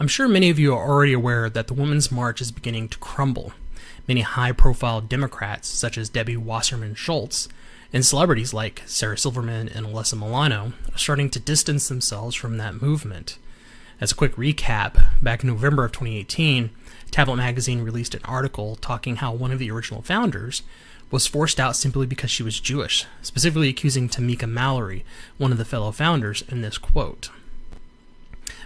I'm sure many of you are already aware that the Women's March is beginning to crumble. Many high-profile Democrats, such as Debbie Wasserman Schultz, and celebrities like Sarah Silverman and Alyssa Milano, are starting to distance themselves from that movement. As a quick recap, back in November of 2018, Tablet Magazine released an article talking how one of the original founders was forced out simply because she was Jewish, specifically accusing Tamika Mallory, one of the fellow founders, in this quote.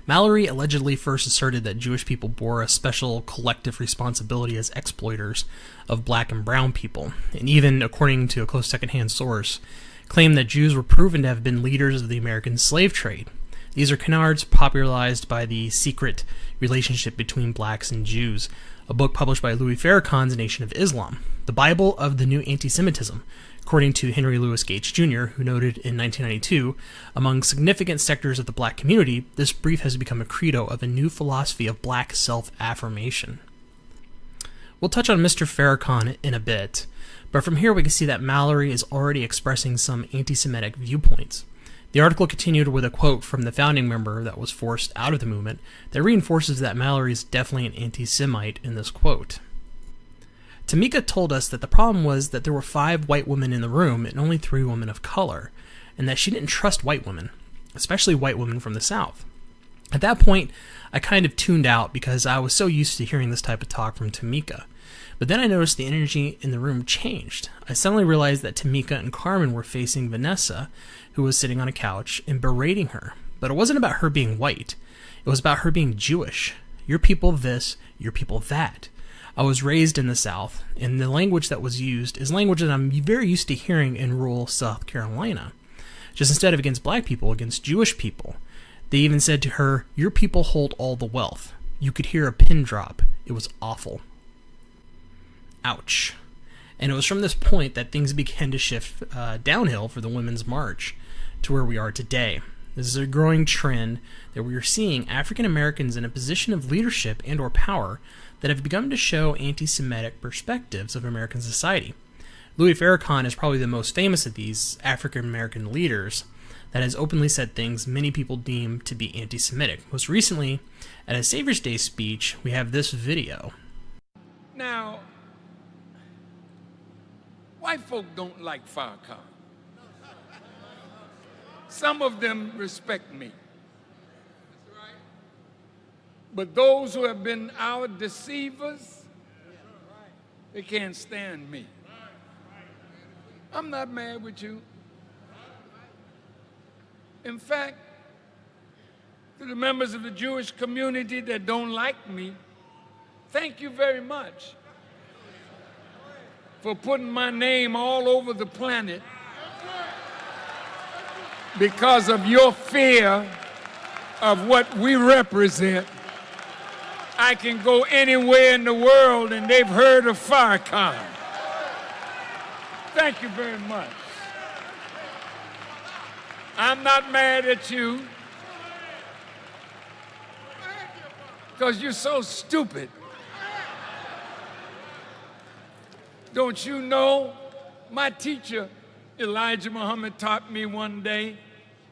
Mallory allegedly first asserted that Jewish people bore a special collective responsibility as exploiters of black and brown people, and even, according to a close secondhand source, claimed that Jews were proven to have been leaders of the American slave trade. These are canards popularized by the secret relationship between blacks and Jews, a book published by Louis Farrakhan's Nation of Islam, the Bible of the New Anti-Semitism, according to Henry Louis Gates Jr., who noted in 1992, among significant sectors of the black community, this brief has become a credo of a new philosophy of black self-affirmation. We'll touch on Mr. Farrakhan in a bit, but from here we can see that Mallory is already expressing some anti-Semitic viewpoints. The article continued with a quote from the founding member that was forced out of the movement that reinforces that Mallory is definitely an anti-Semite in this quote. Tamika told us that the problem was that there were 5 white women in the room and only 3 women of color, and that she didn't trust white women, especially white women from the South. At that point, I kind of tuned out because I was so used to hearing this type of talk from Tamika. But then I noticed the energy in the room changed. I suddenly realized that Tamika and Carmen were facing Vanessa, who was sitting on a couch, and berating her. But it wasn't about her being white. It was about her being Jewish. Your people this, your people that. I was raised in the South, and the language that was used is language that I'm very used to hearing in rural South Carolina. Just instead of against black people, against Jewish people. They even said to her, "Your people hold all the wealth." You could hear a pin drop. It was awful. Ouch. And it was from this point that things began to shift downhill for the Women's March to where we are today. This is a growing trend that we are seeing African Americans in a position of leadership and or power that have begun to show anti-Semitic perspectives of American society. Louis Farrakhan is probably the most famous of these African American leaders that has openly said things many people deem to be anti-Semitic. Most recently, at a Savior's Day speech, we have this video. Now, white folk don't like Farrakhan. Some of them respect me. But those who have been our deceivers, they can't stand me. I'm not mad with you. In fact, to the members of the Jewish community that don't like me, thank you very much for putting my name all over the planet because of your fear of what we represent. I can go anywhere in the world and they've heard of Farrakhan. Thank you very much. I'm not mad at you because you're so stupid. Don't you know, my teacher, Elijah Muhammad, taught me one day.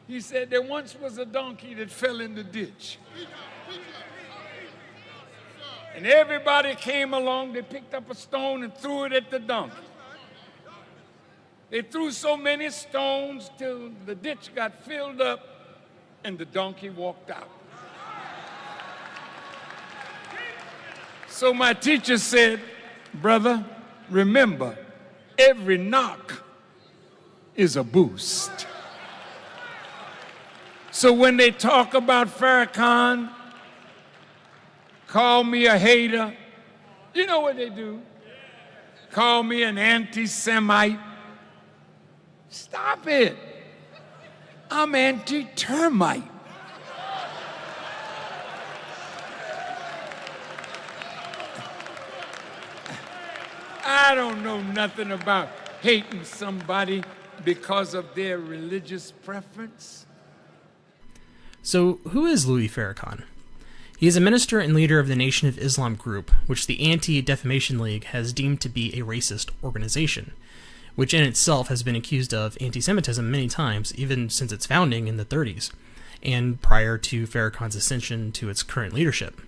He said there once was a donkey that fell in the ditch. And everybody came along, they picked up a stone and threw it at the donkey. They threw so many stones till the ditch got filled up and the donkey walked out. So my teacher said, brother, remember, every knock is a boost. So when they talk about Farrakhan, call me a hater, you know what they do? Call me an anti-Semite. Stop it. I'm anti-termite. I don't know nothing about hating somebody because of their religious preference. So, who is Louis Farrakhan? He is a minister and leader of the Nation of Islam group, which the Anti-Defamation League has deemed to be a racist organization, which in itself has been accused of anti-Semitism many times, even since its founding in the 30s. and prior to Farrakhan's ascension to its current leadership.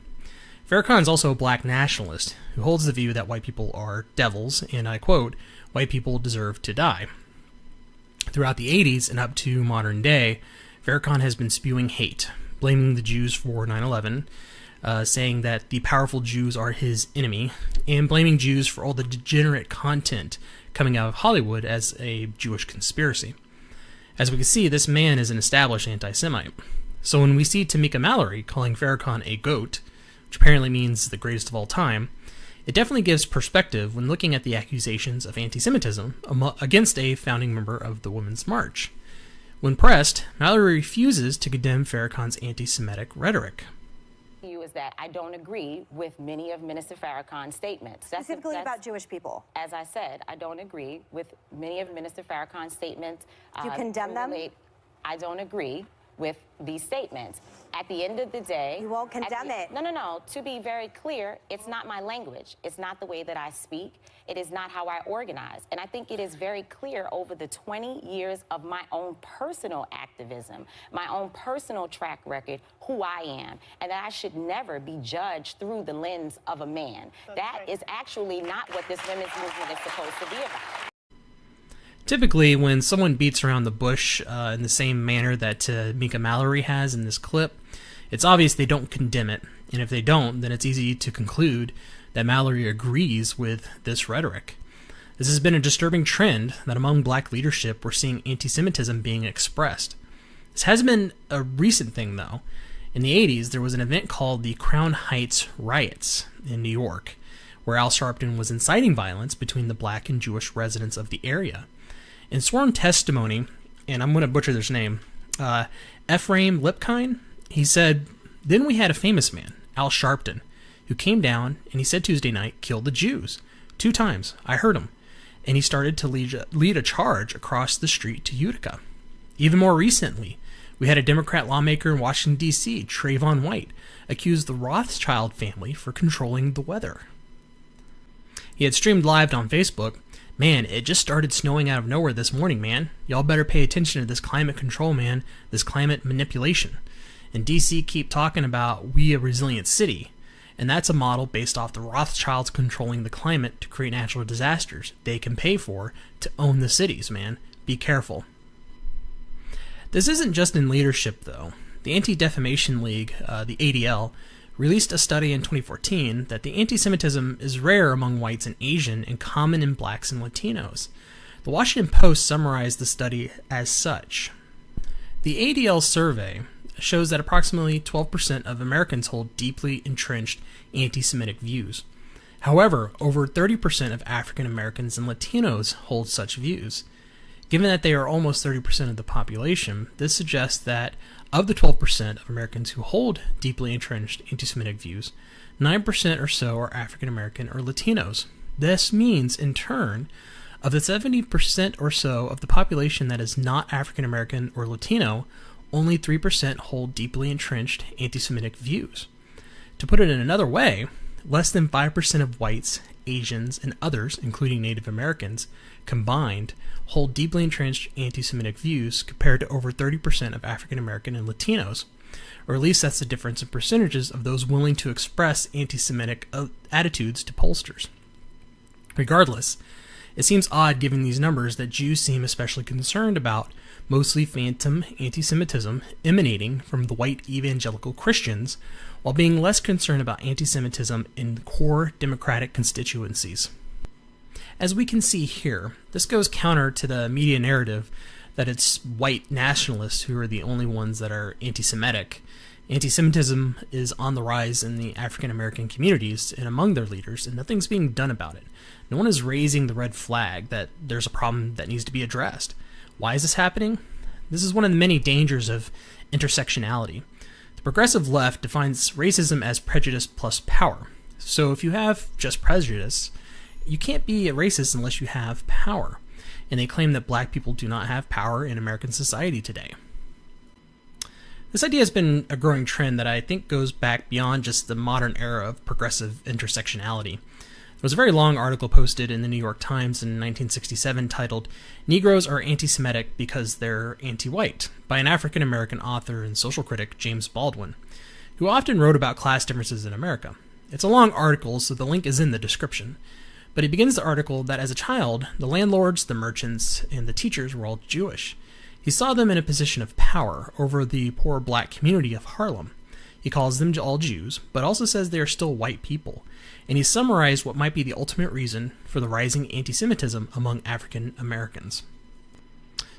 Farrakhan is also a black nationalist who holds the view that white people are devils, and I quote, "White people deserve to die." Throughout the 80s and up to modern day, Farrakhan has been spewing hate, blaming the Jews for 9/11, saying that the powerful Jews are his enemy, and blaming Jews for all the degenerate content coming out of Hollywood as a Jewish conspiracy. As we can see, this man is an established anti-Semite. So when we see Tamika Mallory calling Farrakhan a goat, which apparently means the greatest of all time, it definitely gives perspective when looking at the accusations of anti-Semitism against a founding member of the Women's March. When pressed, Mallory refuses to condemn Farrakhan's anti-Semitic rhetoric. Is that I don't agree with many of Minister Farrakhan's statements. Specifically about Jewish people. As I said, I don't agree with many of Minister Farrakhan's statements. Do you condemn them? I don't agree with these statements. At the end of the day... You won't condemn it. No. To be very clear, it's not my language. It's not the way that I speak. It is not how I organize. And I think it is very clear over the 20 years of my own personal activism, my own personal track record, who I am, and that I should never be judged through the lens of a man. That is actually not what this women's movement is supposed to be about. Typically, when someone beats around the bush in the same manner that Tamika Mallory has in this clip, it's obvious they don't condemn it, and if they don't, then it's easy to conclude that Mallory agrees with this rhetoric. This has been a disturbing trend that among black leadership we're seeing anti-Semitism being expressed. This hasn't been a recent thing, though. In the 80s, there was an event called the Crown Heights Riots in New York, where Al Sharpton was inciting violence between the black and Jewish residents of the area. In sworn testimony, and I'm going to butcher this name, Ephraim Lipkine, he said, "Then we had a famous man, Al Sharpton, who came down and he said Tuesday night, 'Kill the Jews.' 2 times. I heard him. And he started to lead a charge across the street to Utica. Even more recently, we had a Democrat lawmaker in Washington, D.C., Trayvon White, accuse the Rothschild family for controlling the weather." He had streamed live on Facebook, "Man, it just started snowing out of nowhere this morning, man. Y'all better pay attention to this climate control, man, this climate manipulation. And DC keep talking about we a resilient city. And that's a model based off the Rothschilds controlling the climate to create natural disasters they can pay for to own the cities, man. Be careful." This isn't just in leadership, though. The Anti-Defamation League, the ADL, released a study in 2014 that the anti-Semitism is rare among whites and Asian and common in blacks and Latinos. The Washington Post summarized the study as such. The ADL survey shows that approximately 12% of Americans hold deeply entrenched anti-Semitic views. However, over 30% of African Americans and Latinos hold such views. Given that they are almost 30% of the population, this suggests that of the 12% of Americans who hold deeply entrenched anti-Semitic views, 9% or so are African American or Latinos. This means, in turn, of the 70% or so of the population that is not African American or Latino, only 3% hold deeply entrenched anti-Semitic views. To put it in another way, less than 5% of whites, Asians, and others, including Native Americans, combined, hold deeply entrenched anti-Semitic views compared to over 30% of African American and Latinos, or at least that's the difference in percentages of those willing to express anti-Semitic attitudes to pollsters. Regardless, it seems odd given these numbers that Jews seem especially concerned about mostly phantom anti-Semitism emanating from the white evangelical Christians, while being less concerned about anti-Semitism in core Democratic constituencies. As we can see here, this goes counter to the media narrative that it's white nationalists who are the only ones that are anti-Semitic. Anti-Semitism is on the rise in the African American communities and among their leaders, and nothing's being done about it. No one is raising the red flag that there's a problem that needs to be addressed. Why is this happening? This is one of the many dangers of intersectionality. The progressive left defines racism as prejudice plus power. So if you have just prejudice, you can't be a racist unless you have power. And they claim that black people do not have power in American society today. This idea has been a growing trend that I think goes back beyond just the modern era of progressive intersectionality. There was a very long article posted in the New York Times in 1967 titled, "Negroes are anti-Semitic because they're anti-white," by an African-American author and social critic, James Baldwin, who often wrote about class differences in America. It's a long article, so the link is in the description. But he begins the article that as a child, the landlords, the merchants, and the teachers were all Jewish. He saw them in a position of power over the poor black community of Harlem. He calls them all Jews, but also says they are still white people, and he summarized what might be the ultimate reason for the rising anti-Semitism among African Americans.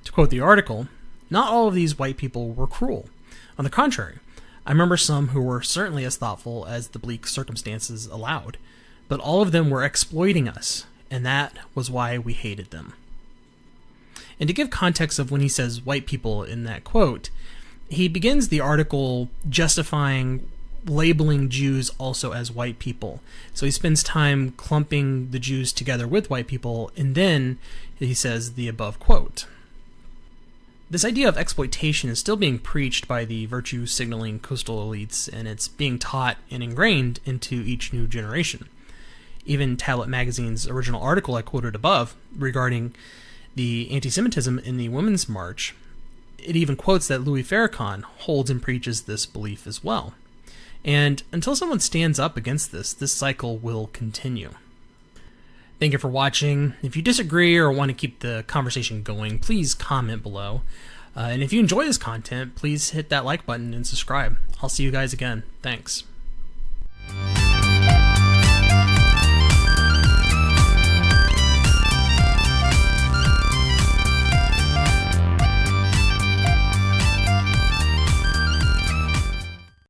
To quote the article, "Not all of these white people were cruel. On the contrary, I remember some who were certainly as thoughtful as the bleak circumstances allowed, but all of them were exploiting us, and that was why we hated them." And to give context of when he says white people in that quote, he begins the article justifying labeling Jews also as white people. So he spends time clumping the Jews together with white people, and then he says the above quote. This idea of exploitation is still being preached by the virtue-signaling coastal elites, and it's being taught and ingrained into each new generation. Even Tablet Magazine's original article I quoted above regarding the anti-Semitism in the Women's March, it even quotes that Louis Farrakhan holds and preaches this belief as well. And until someone stands up against this cycle will continue. Thank you for watching. If you disagree or want to keep the conversation going, please comment below. And if you enjoy this content, please hit that like button and subscribe. I'll see you guys again. Thanks.